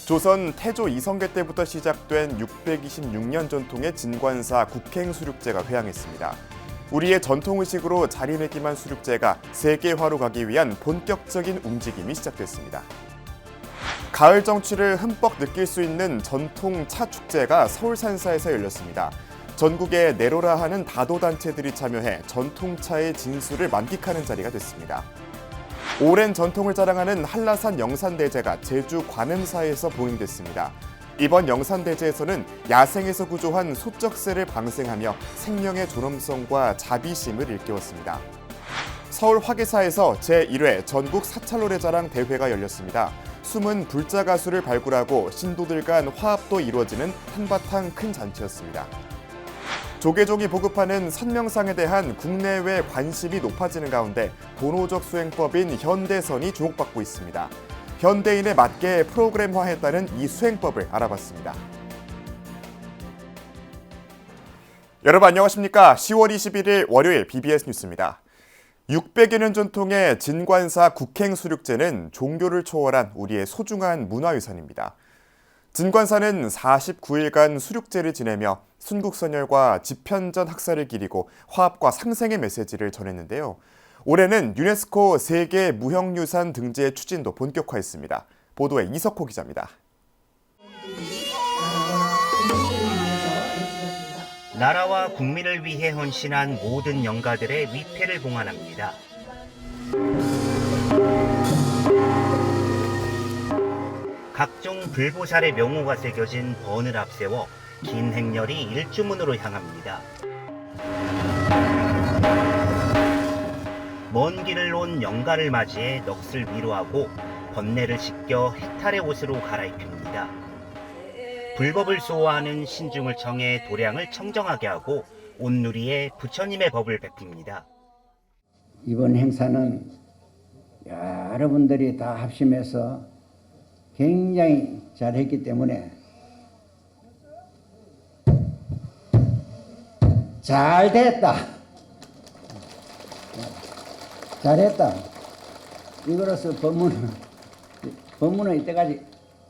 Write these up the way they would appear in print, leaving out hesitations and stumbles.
조선 태조 이성계 때부터 시작된 626년 전통의 진관사 국행수륙제가 회항했습니다. 우리의 전통의식으로 자리매김한 수륙제가 세계화로 가기 위한 본격적인 움직임이 시작됐습니다. 가을 정취를 흠뻑 느낄 수 있는 전통 차 축제가 서울 산사에서 열렸습니다. 전국의 내로라 하는 다도단체들이 참여해 전통차의 진수를 만끽하는 자리가 됐습니다. 오랜 전통을 자랑하는 한라산 영산대제가 제주 관음사에서 봉행됐습니다. 이번 영산대제에서는 야생에서 구조한 소쩍새를 방생하며 생명의 존엄성과 자비심을 일깨웠습니다. 서울 화계사에서 제1회 전국 사찰노래자랑 대회가 열렸습니다. 숨은 불자 가수를 발굴하고 신도들 간 화합도 이루어지는 한바탕 큰 잔치였습니다. 조계종이 보급하는 선명상에 대한 국내외 관심이 높아지는 가운데 본호적 수행법인 현대선이 주목받고 있습니다. 현대인에 맞게 프로그램화했다는 이 수행법을 알아봤습니다. 여러분 안녕하십니까? 10월 21일 월요일 BBS 뉴스입니다. 600여 년 전통의 진관사 국행수륙제는 종교를 초월한 우리의 소중한 문화유산입니다. 진관사는 49일간 수륙제를 지내며 순국선열과 집현전 학살을 기리고 화합과 상생의 메시지를 전했는데요. 올해는 유네스코 세계 무형유산 등재 추진도 본격화했습니다. 보도에 이석호 기자입니다. 나라와 국민을 위해 헌신한 모든 영가들의 위패를 봉안합니다. 각종 불보살의 명호가 새겨진 번을 앞세워 긴 행렬이 일주문으로 향합니다. 먼 길을 온 영가를 맞이해 넋을 위로하고 번뇌를 씻겨 해탈의 옷으로 갈아입힙니다. 불법을 수호하는 신중을 청해 도량을 청정하게 하고 온누리에 부처님의 법을 베풉니다. 이번 행사는 여러분들이 다 합심해서 굉장히 잘했기 때문에 잘됐다. 잘했다. 이거로서 법문은 이때까지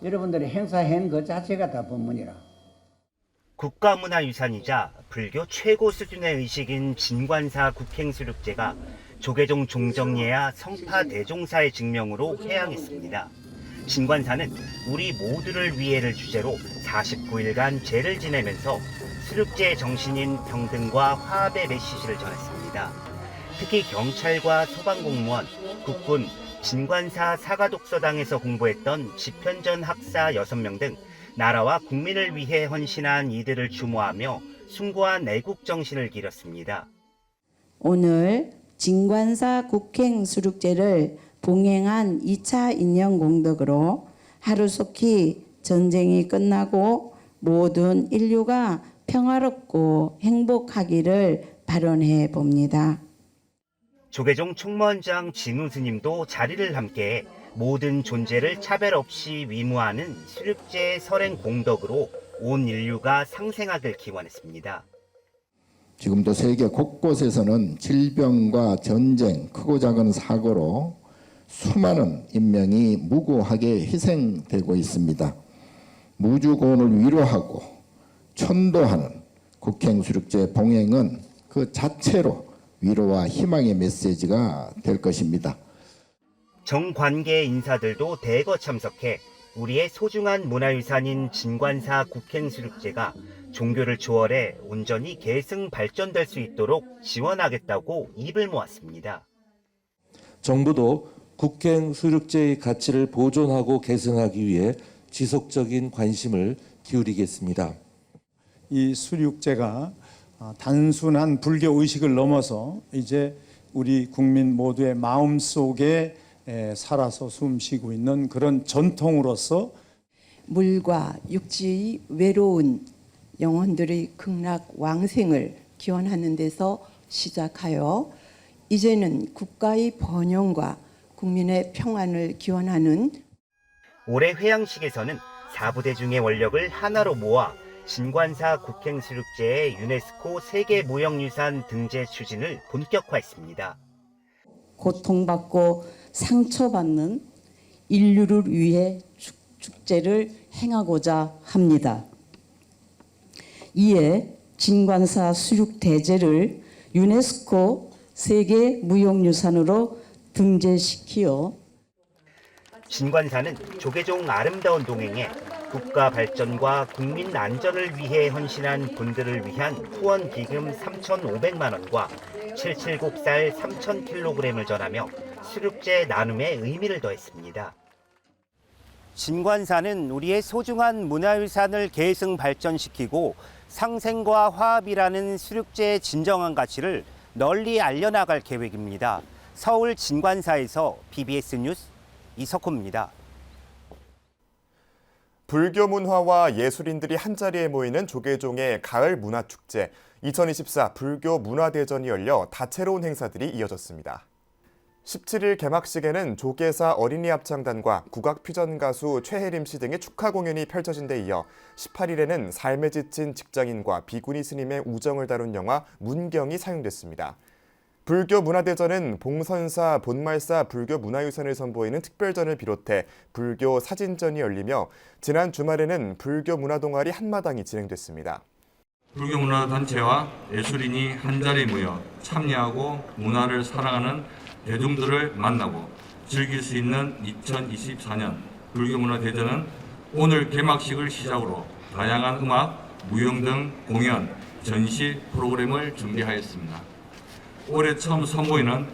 여러분들이 행사한 것 자체가 다 법문이라. 국가문화유산이자 불교 최고 수준의 의식인 진관사 국행수륙제가 조계종 종정예야 성파 대종사의 증명으로 회항했습니다. 진관사는 우리 모두를 위해를 주제로 49일간 제를 지내면서 수륙제의 정신인 평등과 화합의 메시지를 전했습니다. 특히 경찰과 소방공무원, 국군, 진관사 사가독서당에서 공부했던 집현전 학사 6명 등 나라와 국민을 위해 헌신한 이들을 추모하며 숭고한 애국 정신을 기렸습니다. 오늘 진관사 국행수륙제를 봉행한 2차 인연공덕으로 하루속히 전쟁이 끝나고 모든 인류가 평화롭고 행복하기를 발언해 봅니다. 조계종 총무원장 진우 스님도 자리를 함께해 모든 존재를 차별 없이 위무하는 수륙제의 설행 공덕으로 온 인류가 상생하길 기원했습니다. 지금도 세계 곳곳에서는 질병과 전쟁, 크고 작은 사고로 수많은 인명이 무고하게 희생되고 있습니다. 무주고원을 위로하고 천도하는 국행수륙제 봉행은 그 자체로 위로와 희망의 메시지가 될 것입니다. 정관계 인사들도 대거 참석해 우리의 소중한 문화유산인 진관사 국행수륙제가 종교를 초월해 온전히 계승 발전될 수 있도록 지원하겠다고 입을 모았습니다. 정부도 국행수륙제의 가치를 보존하고 계승하기 위해 지속적인 관심을 기울이겠습니다. 이 수륙제가 단순한 불교 의식을 넘어서 이제 우리 국민 모두의 마음속에 살아서 숨쉬고 있는 그런 전통으로서 물과 육지의 외로운 영혼들의 극락 왕생을 기원하는 데서 시작하여 이제는 국가의 번영과 국민의 평안을 기원하는 올해 회항식에서는 4부대 중의 원력을 하나로 모아 진관사 국행수륙제의 유네스코 세계 무형유산 등재 추진을 본격화했습니다. 고통받고 상처받는 인류를 위해 축제를 행하고자 합니다. 이에 진관사 수륙대제를 유네스코 세계무형유산으로 등재시키어 진관사는 조계종 아름다운 동행에 국가 발전과 국민 안전을 위해 헌신한 분들을 위한 후원 기금 3,500만 원과 77곡살 3,000kg을 전하며 수륙제 나눔의 의미를 더했습니다. 진관사는 우리의 소중한 문화유산을 계승 발전시키고 상생과 화합이라는 수륙제의 진정한 가치를 널리 알려나갈 계획입니다. 서울 진관사에서 BBS 뉴스 이석호입니다. 불교 문화와 예술인들이 한자리에 모이는 조계종의 가을 문화축제 2024 불교 문화대전이 열려 다채로운 행사들이 이어졌습니다. 17일 개막식에는 조계사 어린이 합창단과 국악 퓨전 가수 최혜림 씨 등의 축하 공연이 펼쳐진 데 이어 18일에는 삶에 지친 직장인과 비구니 스님의 우정을 다룬 영화 문경이 상영됐습니다. 불교 문화대전은 봉선사, 본말사 불교 문화유산을 선보이는 특별전을 비롯해 불교 사진전이 열리며 지난 주말에는 불교 문화동아리 한마당이 진행됐습니다. 불교 문화단체와 예술인이 한자리에 모여 참여하고 문화를 사랑하는 대중들을 만나고 즐길 수 있는 2024년 불교 문화대전은 오늘 개막식을 시작으로 다양한 음악, 무용 등 공연, 전시 프로그램을 준비하였습니다. 올해 처음 선보이는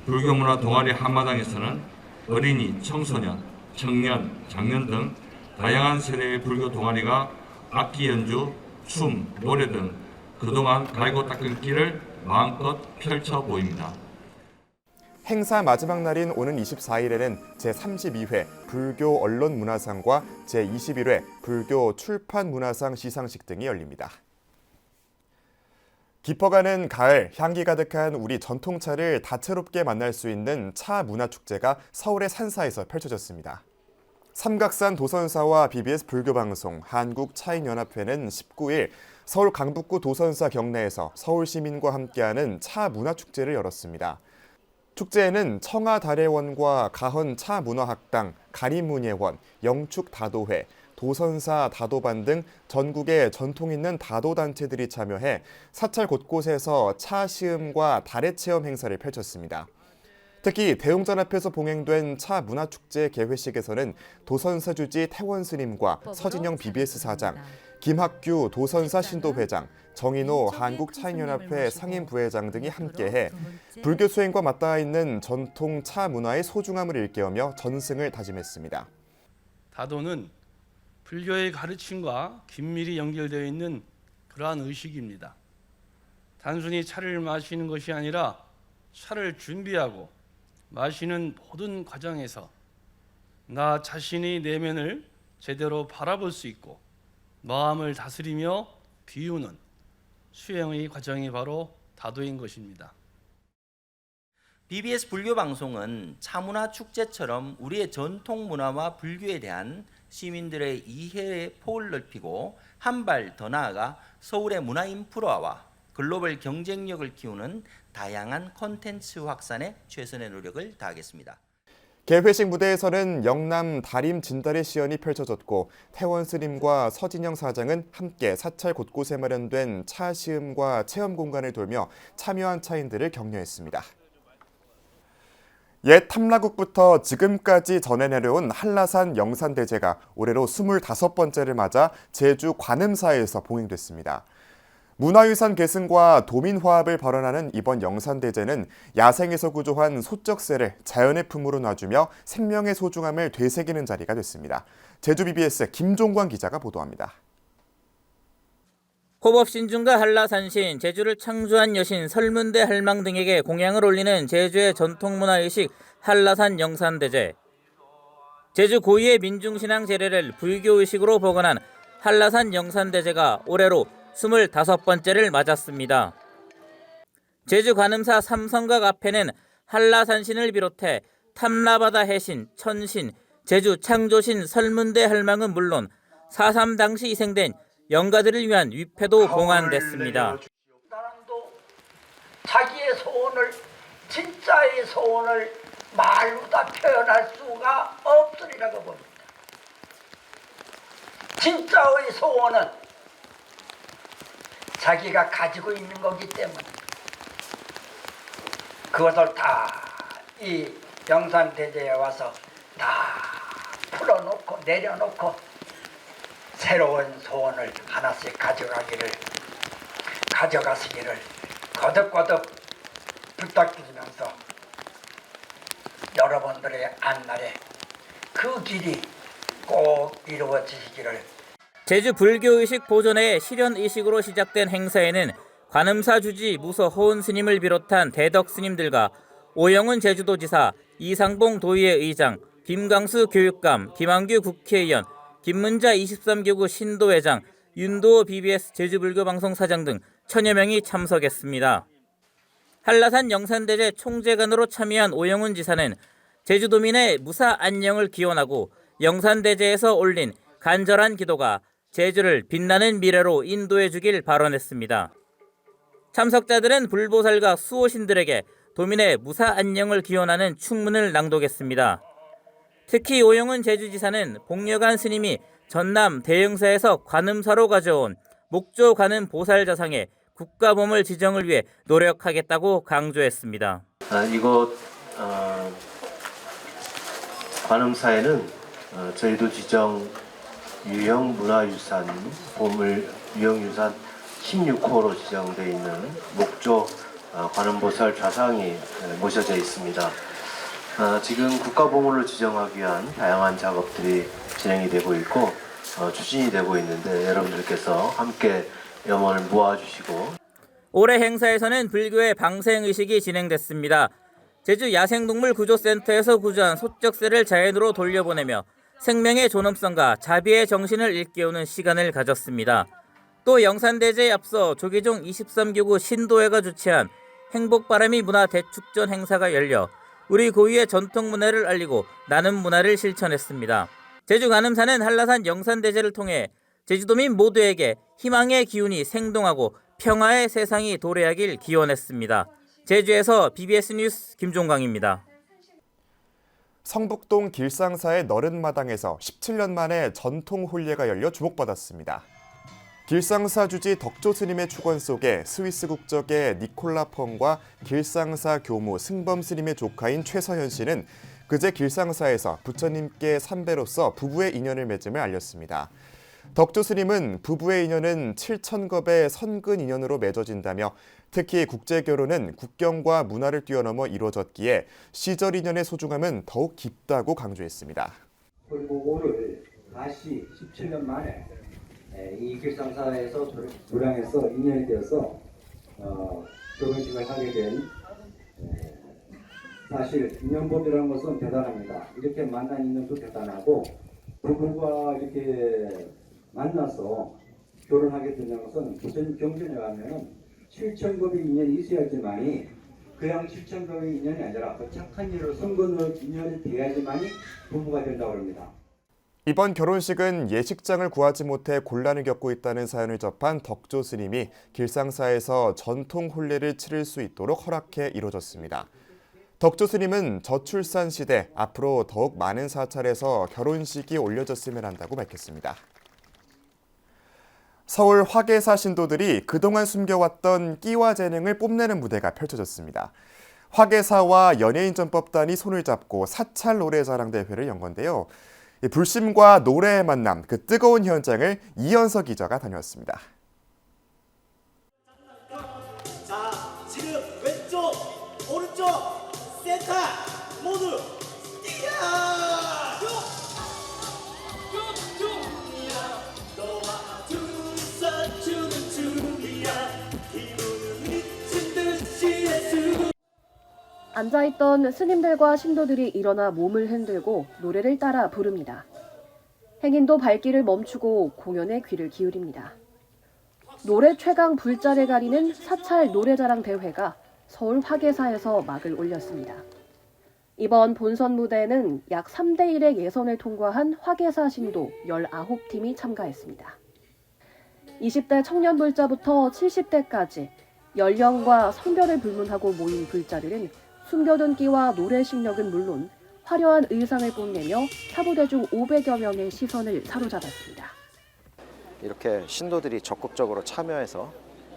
불교문화 동아리 한마당에서는 어린이, 청소년, 청년, 장년 등 다양한 세대의 불교 동아리가 악기 연주, 춤, 노래 등 그동안 갈고 닦은 길을 마음껏 펼쳐 보입니다. 행사 마지막 날인 오는 24일에는 제32회 불교 언론문화상과 제21회 불교 출판문화상 시상식 등이 열립니다. 깊어가는 가을, 향기 가득한 우리 전통차를 다채롭게 만날 수 있는 차 문화축제가 서울의 산사에서 펼쳐졌습니다. 삼각산 도선사와 BBS 불교방송, 한국차인연합회는 19일 서울 강북구 도선사 경내에서 서울 시민과 함께하는 차 문화축제를 열었습니다. 축제에는 청하다래원과 가헌 차문화학당, 가림문예원, 영축다도회, 도선사 다도반 등 전국의 전통 있는 다도단체들이 참여해 사찰 곳곳에서 차 시음과 다래 체험 행사를 펼쳤습니다. 특히 대웅전 앞에서 봉행된 차 문화축제 개회식에서는 도선사 주지 태원 스님과 서진영 BBS 사장, 김학규 도선사 신도회장, 정인호 한국차인연합회 상임부회장 등이 함께해 불교 수행과 맞닿아 있는 전통 차 문화의 소중함을 일깨우며 전승을 다짐했습니다. 다도는 불교의 가르침과 긴밀히 연결되어 있는 그러한 의식입니다. 단순히 차를 마시는 것이 아니라 차를 준비하고 마시는 모든 과정에서 나 자신의 내면을 제대로 바라볼 수 있고 마음을 다스리며 비우는 수행의 과정이 바로 다도인 것입니다. BBS 불교방송은 차문화 축제처럼 우리의 전통 문화와 불교에 대한 시민들의 이해의 폭을 넓히고 한 발 더 나아가 서울의 문화 인프라와 글로벌 경쟁력을 키우는 다양한 콘텐츠 확산에 최선의 노력을 다하겠습니다. 개회식 무대에서는 영남 다림 진달의 시연이 펼쳐졌고 태원 스님과 서진영 사장은 함께 사찰 곳곳에 마련된 차 시음과 체험 공간을 돌며 참여한 차인들을 격려했습니다. 옛 탐라국부터 지금까지 전해 내려온 한라산 영산대제가 올해로 25번째를 맞아 제주 관음사에서 봉행됐습니다. 문화유산 계승과 도민화합을 발언하는 이번 영산대제는 야생에서 구조한 소쩍새를 자연의 품으로 놔주며 생명의 소중함을 되새기는 자리가 됐습니다. 제주 BBS 김종관 기자가 보도합니다. 호법신중과 한라산신, 제주를 창조한 여신, 설문대 할망 등에게 공양을 올리는 제주의 전통문화의식 한라산 영산대제. 제주 고유의 민중신앙 제례를 불교의식으로 복원한 한라산 영산대제가 올해로 25번째를 맞았습니다. 제주 관음사 삼성각 앞에는 한라산신을 비롯해 탐라바다 해신, 천신, 제주 창조신, 설문대 할망은 물론 4.3 당시 희생된 영가들을 위한 위패도 봉안됐습니다. 사람도 자기의 소원을, 진짜의 소원을 말로 다 표현할 수가 없으리라고 봅니다. 진짜의 소원은 자기가 가지고 있는 거기 때문에 그것을 다 이 영산대제에 와서 다 풀어놓고 내려놓고 새로운 소원을 하나씩 가져가시기를 거듭거듭 부탁드리면서 여러분들의 안날에 그 길이 꼭 이루어지시기를. 제주 불교의식 보존회의 실현의식으로 시작된 행사에는 관음사 주지 무서 호은 스님을 비롯한 대덕 스님들과 오영훈 제주도지사, 이상봉 도의회 의장, 김광수 교육감, 김한규 국회의원, 김문자 23교구 신도회장, 윤도호 BBS 제주불교방송 사장 등 천여 명이 참석했습니다. 한라산 영산대제 총재관으로 참여한 오영훈 지사는 제주도민의 무사 안녕을 기원하고 영산대제에서 올린 간절한 기도가 제주를 빛나는 미래로 인도해 주길 발언했습니다. 참석자들은 불보살과 수호신들에게 도민의 무사 안녕을 기원하는 축문을 낭독했습니다. 특히 오영훈 제주지사는 복려간 스님이 전남 대흥사에서 관음사로 가져온 목조 관음 보살자상에 국가보물 지정을 위해 노력하겠다고 강조했습니다. 이곳 관음사에는 저희도 지정 유형문화유산 보물 유형유산 16호로 지정되어 있는 목조 관음보살 좌상이 모셔져 있습니다. 지금 국가보물로 지정하기 위한 다양한 작업들이 진행이 되고 있고 추진이 되고 있는데 여러분들께서 함께 염원을 모아주시고. 올해 행사에서는 불교의 방생의식이 진행됐습니다. 제주 야생동물구조센터에서 구조한 소쩍새를 자연으로 돌려보내며 생명의 존엄성과 자비의 정신을 일깨우는 시간을 가졌습니다. 또 영산대제에 앞서 조계종 23교구 신도회가 주최한 행복바람이 문화 대축전 행사가 열려 우리 고유의 전통 문화를 알리고 나눔 문화를 실천했습니다. 제주 관음사는 한라산 영산대제를 통해 제주도민 모두에게 희망의 기운이 생동하고 평화의 세상이 도래하길 기원했습니다. 제주에서 BBS 뉴스 김종광입니다. 성북동 길상사의 너른 마당에서 17년 만에 전통 혼례가 열려 주목받았습니다. 길상사 주지 덕조 스님의 축원 속에 스위스 국적의 니콜라 펑과 길상사 교무 승범 스님의 조카인 최서현 씨는 그제 길상사에서 부처님께 삼배로서 부부의 인연을 맺음을 알렸습니다. 덕조 스님은 부부의 인연은 7,000겁의 선근 인연으로 맺어진다며 특히 국제결혼은 국경과 문화를 뛰어넘어 이루어졌기에 시절 인연의 소중함은 더욱 깊다고 강조했습니다. 그리고 오늘 다시 17년 만에 이 길상사에서 도량에서 인연이 되어서 결혼식을 하게 된 사실 인연법이라는 것은 대단합니다. 이렇게 만난 인연도 대단하고 부부가 이렇게 만나서 결혼하게 된다는 것은 무슨 경전에 가면 7,000겁의 인연이 있어야지만이 그냥 7,000겁의 인연이 아니라 그 착한 일로 선근의 인연이 돼야지만이 부부가 된다고 합니다. 이번 결혼식은 예식장을 구하지 못해 곤란을 겪고 있다는 사연을 접한 덕조 스님이 길상사에서 전통 혼례를 치를 수 있도록 허락해 이루어졌습니다. 덕조 스님은 저출산 시대 앞으로 더욱 많은 사찰에서 결혼식이 올려졌으면 한다고 밝혔습니다. 서울 화계사 신도들이 그동안 숨겨왔던 끼와 재능을 뽐내는 무대가 펼쳐졌습니다. 화계사와 연예인전법단이 손을 잡고 사찰 노래자랑 대회를 연 건데요. 불심과 노래의 만남, 그 뜨거운 현장을 이현석 기자가 다녀왔습니다. 자, 지금 왼쪽, 오른쪽, 센터 모두 뛰어! 너와 둘이서 추는 춤이야. 기분은 미친 듯이 예수. 앉아있던 스님들과 신도들이 일어나 몸을 흔들고 노래를 따라 부릅니다. 행인도 발길을 멈추고 공연에 귀를 기울입니다. 노래 최강 불자를 가리는 사찰 노래자랑 대회가 서울 화계사에서 막을 올렸습니다. 이번 본선 무대에는 약 3대1의 예선을 통과한 화계사 신도 19팀이 참가했습니다. 20대 청년 불자부터 70대까지 연령과 성별을 불문하고 모인 불자들은 숨겨둔 끼와 노래 실력은 물론 화려한 의상을 뽐내며 사부대중 500여 명의 시선을 사로잡았습니다. 이렇게 신도들이 적극적으로 참여해서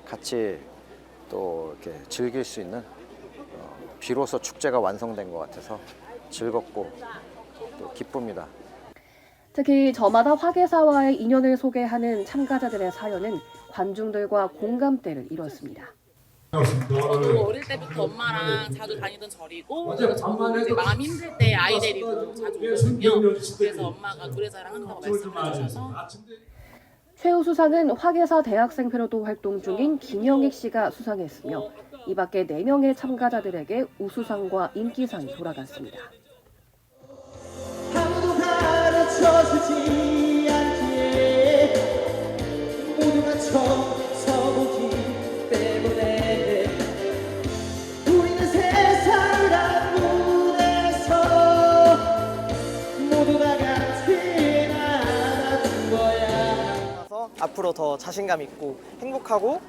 같이 또 이렇게 즐길 수 있는 비로소 축제가 완성된 것 같아서 즐겁고 또 기쁩니다. 특히 저마다 화개사와의 인연을 소개하는 참가자들의 사연은 관중들과 공감대를 이뤘습니다. 저도 어릴 때부터 엄마랑 자주 다니던 절이고 저도 이제 마음 힘들 때 아이 데리고 자주 오거든요. 그래서 엄마가 노래자랑 한다고 말씀해 주셔서. 최우수상은 화개사 대학생표로도 활동 중인 김영익 씨가 수상했으며 이 밖에 4명의 참가자들에게 우수상과 인기상이 돌아갔습니다. 아무도 가르쳐주지 않기에 모두가 쳐보기 때문에 우리는 세상을 앞문에서 모두 다 같이 나눠준 거야. 앞으로 더 자신감 있고 행복하고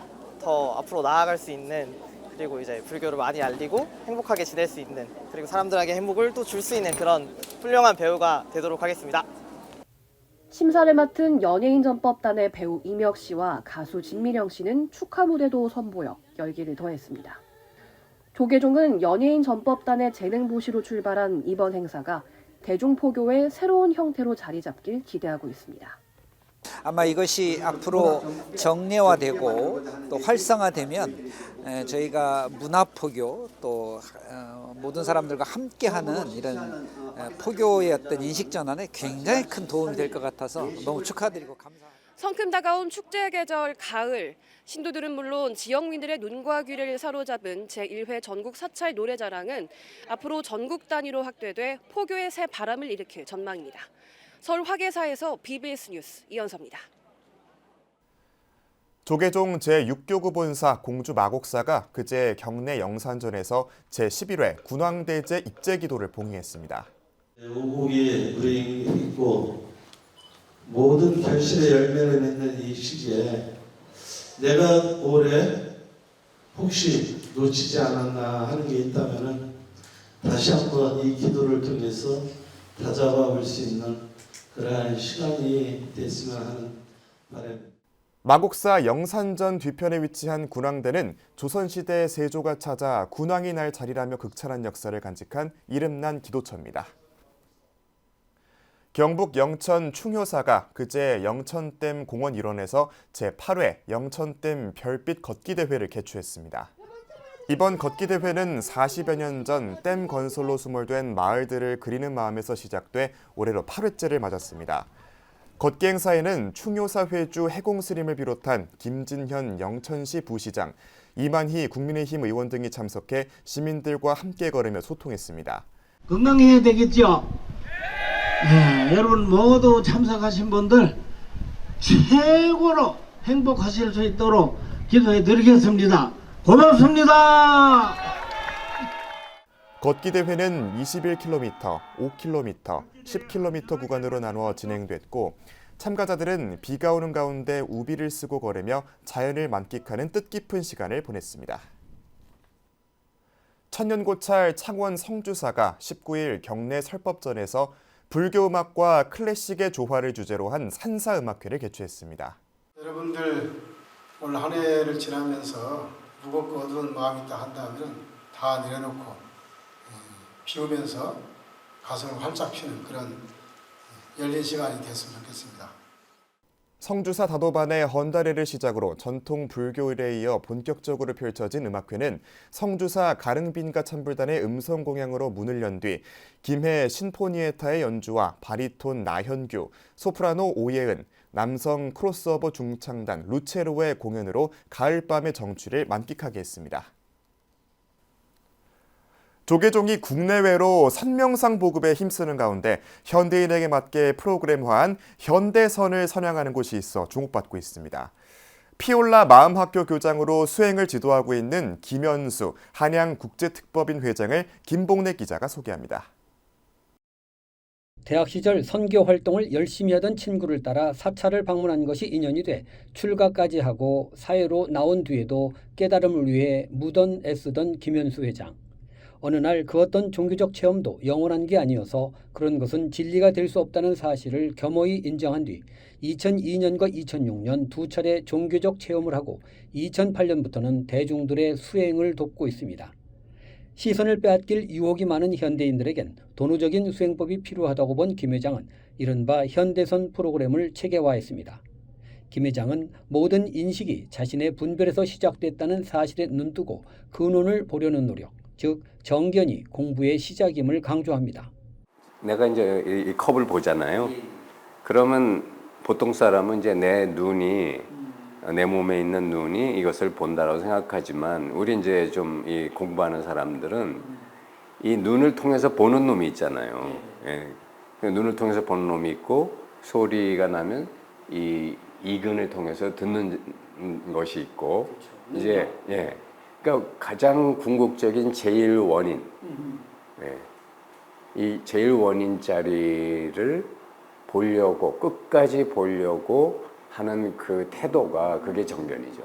더 앞으로 나아갈 수 있는, 그리고 이제 불교를 많이 알리고 행복하게 지낼 수 있는, 그리고 사람들에게 행복을 또 줄 수 있는 그런 훌륭한 배우가 되도록 하겠습니다. 심사를 맡은 연예인전법단의 배우 임혁 씨와 가수 진미령 씨는 축하 무대도 선보여 열기를 더했습니다. 조계종은 연예인전법단의 재능보시로 출발한 이번 행사가 대중포교의 새로운 형태로 자리 잡길 기대하고 있습니다. 아마 이것이 앞으로 정례화되고 또 활성화되면 저희가 문화포교 또 모든 사람들과 함께하는 이런 포교의 어떤 인식 전환에 굉장히 큰 도움이 될 것 같아서 너무 축하드리고 감사합니다. 성큼 다가온 축제의 계절 가을, 신도들은 물론 지역민들의 눈과 귀를 사로잡은 제1회 전국 사찰 노래자랑은 앞으로 전국 단위로 확대돼 포교의 새 바람을 일으킬 전망입니다. 서울 화개사에서 BBS 뉴스 이현서입니다. 조계종 제6교구 본사 공주 마곡사가 그제 경내 영산전에서 제11회 군왕대제 입제기도를 봉행했습니다. 오곡이 불행이 있고 모든 결실의 열매를 맺는 이 시기에 내가 올해 혹시 놓치지 않았나 하는 게 있다면 다시 한번 이 기도를 통해서 다잡아 볼 수 있는 그러한 시간이 됐으면 하는 바람입니다. 마곡사 영산전 뒤편에 위치한 군왕대는 조선시대 세조가 찾아 군왕이 날 자리라며 극찬한 역사를 간직한 이름난 기도처입니다. 경북 영천 충효사가 그제 영천댐 공원 일원에서 제8회 영천댐 별빛 걷기 대회를 개최했습니다. 이번 걷기 대회는 40여 년 전 댐 건설로 수몰된 마을들을 그리는 마음에서 시작돼 올해로 8회째를 맞았습니다. 걷기 행사에는 충효사 회주 해공스님을 비롯한 김진현 영천시 부시장, 이만희 국민의힘 의원 등이 참석해 시민들과 함께 걸으며 소통했습니다. 건강해야 되겠죠? 네, 여러분 모두 참석하신 분들 최고로 행복하실 수 있도록 기도해 드리겠습니다. 고맙습니다. 걷기 대회는 21km, 5km, 10km 구간으로 나누어 진행됐고 참가자들은 비가 오는 가운데 우비를 쓰고 걸으며 자연을 만끽하는 뜻깊은 시간을 보냈습니다. 천년고찰 창원 성주사가 19일 경내 설법전에서 불교 음악과 클래식의 조화를 주제로 한 산사음악회를 개최했습니다. 여러분들 올 한 해를 지나면서 무겁고 어두운 마음이 있다 한다면 다 내려놓고 비우면서 가슴을 활짝 피는 그런 열린 시간이 됐으면 좋겠습니다. 성주사 다도반의 헌다레를 시작으로 전통 불교 의례에 이어 본격적으로 펼쳐진 음악회는 성주사 가릉빈가 참불단의 음성 공양으로 문을 연 뒤 김해 신포니에타의 연주와 바리톤 나현규, 소프라노 오예은, 남성 크로스오버 중창단 루체로의 공연으로 가을밤의 정취를 만끽하게 했습니다. 조계종이 국내외로 선명상 보급에 힘쓰는 가운데 현대인에게 맞게 프로그램화한 현대선을 선양하는 곳이 있어 주목받고 있습니다. 피올라 마음학교 교장으로 수행을 지도하고 있는 김현수 한양국제특법인 회장을 김봉래 기자가 소개합니다. 대학 시절 선교 활동을 열심히 하던 친구를 따라 사찰을 방문한 것이 인연이 돼 출가까지 하고 사회로 나온 뒤에도 깨달음을 위해 무던 애쓰던 김현수 회장. 어느 날 그 어떤 종교적 체험도 영원한 게 아니어서 그런 것은 진리가 될 수 없다는 사실을 겸허히 인정한 뒤 2002년과 2006년 두 차례 종교적 체험을 하고 2008년부터는 대중들의 수행을 돕고 있습니다. 시선을 빼앗길 유혹이 많은 현대인들에겐 도노적인 수행법이 필요하다고 본 김 회장은 이른바 현대선 프로그램을 체계화했습니다. 김 회장은 모든 인식이 자신의 분별에서 시작됐다는 사실에 눈뜨고 근원을 보려는 노력, 즉 정견이 공부의 시작임을 강조합니다. 내가 이제 이 컵을 보잖아요. 그러면 보통 사람은 이제 내 몸에 있는 눈이 이것을 본다라고 생각하지만 우리 이제 좀 이 공부하는 사람들은 이 눈을 통해서 보는 놈이 있잖아요. 예. 눈을 통해서 보는 놈이 있고 소리가 나면 이 이근을 통해서 듣는 것이 있고 이제 그러니까 가장 궁극적인 제일 원인, 이 제일 원인 자리를 보려고 끝까지 보려고 하는 그 태도가 그게 정견이죠.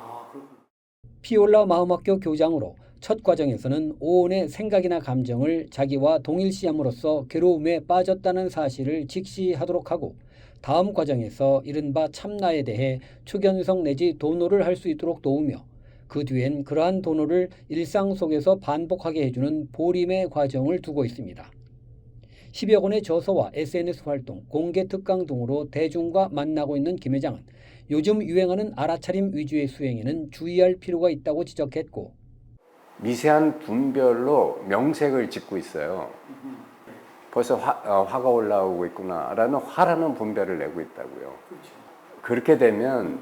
피올라 마음학교 교장으로 첫 과정에서는 오온의 생각이나 감정을 자기와 동일시함으로써 괴로움에 빠졌다는 사실을 직시하도록 하고 다음 과정에서 이른바 참나에 대해 초견성 내지 도노를 할 수 있도록 도우며 그 뒤엔 그러한 도노를 일상 속에서 반복하게 해주는 보림의 과정을 두고 있습니다. 10여 권의 저서와 SNS 활동, 공개 특강 등으로 대중과 만나고 있는 김 회장은 요즘 유행하는 알아차림 위주의 수행에는 주의할 필요가 있다고 지적했고 미세한 분별로 명색을 짓고 있어요. 벌써 화가 올라오고 있구나라는 화라는 분별을 내고 있다고요. 그렇게 되면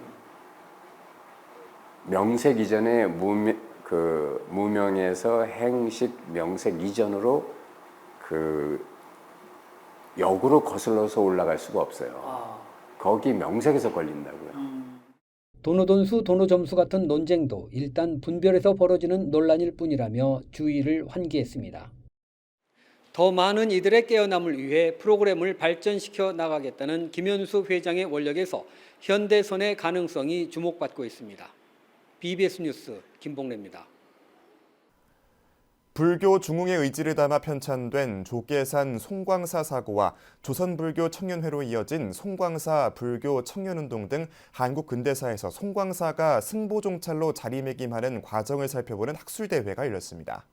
명색 이전에 무명에서 행식 명색 이전으로 그 역으로 거슬러서 올라갈 수가 없어요. 거기 명색에서 걸린다고요. 도노돈수 도노점수 같은 논쟁도 일단 분별에서 벌어지는 논란일 뿐이라며 주의를 환기했습니다. 더 많은 이들의 깨어남을 위해 프로그램을 발전시켜 나가겠다는 김현수 회장의 원력에서 현대선의 가능성이 주목받고 있습니다. BBS 뉴스 김봉래입니다. 불교 중흥의 의지를 담아 편찬된 조계산 송광사 사고와 조선불교 청년회로 이어진 송광사 불교 청년운동 등 한국 근대사에서 송광사가 승보종찰로 자리매김하는 과정을 살펴보는 학술대회가 열렸습니다.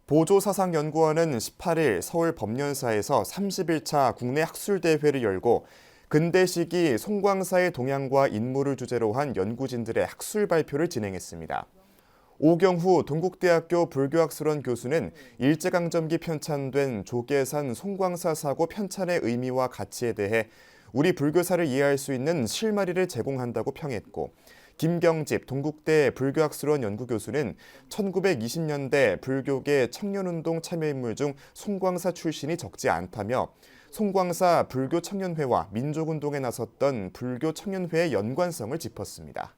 보조사상연구원은 18일 서울 법연사에서 31차 국내 학술대회를 열고 근대 시기 송광사의 동향과 인물을 주제로 한 연구진들의 학술 발표를 진행했습니다. 오경후 동국대학교 불교학술원 교수는 일제강점기 편찬된 조계산 송광사 사고 편찬의 의미와 가치에 대해 우리 불교사를 이해할 수 있는 실마리를 제공한다고 평했고 김경집 동국대 불교학술원 연구교수는 1920년대 불교계 청년운동 참여인물 중 송광사 출신이 적지 않다며 송광사 불교청년회와 민족운동에 나섰던 불교청년회의 연관성을 짚었습니다.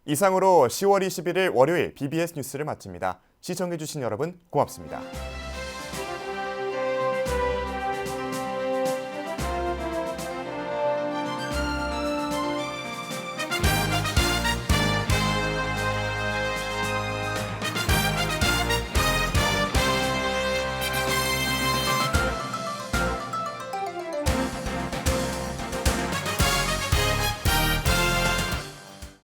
이상으로 10월 21일 월요일 BBS 뉴스를 마칩니다. 시청해주신 여러분 고맙습니다.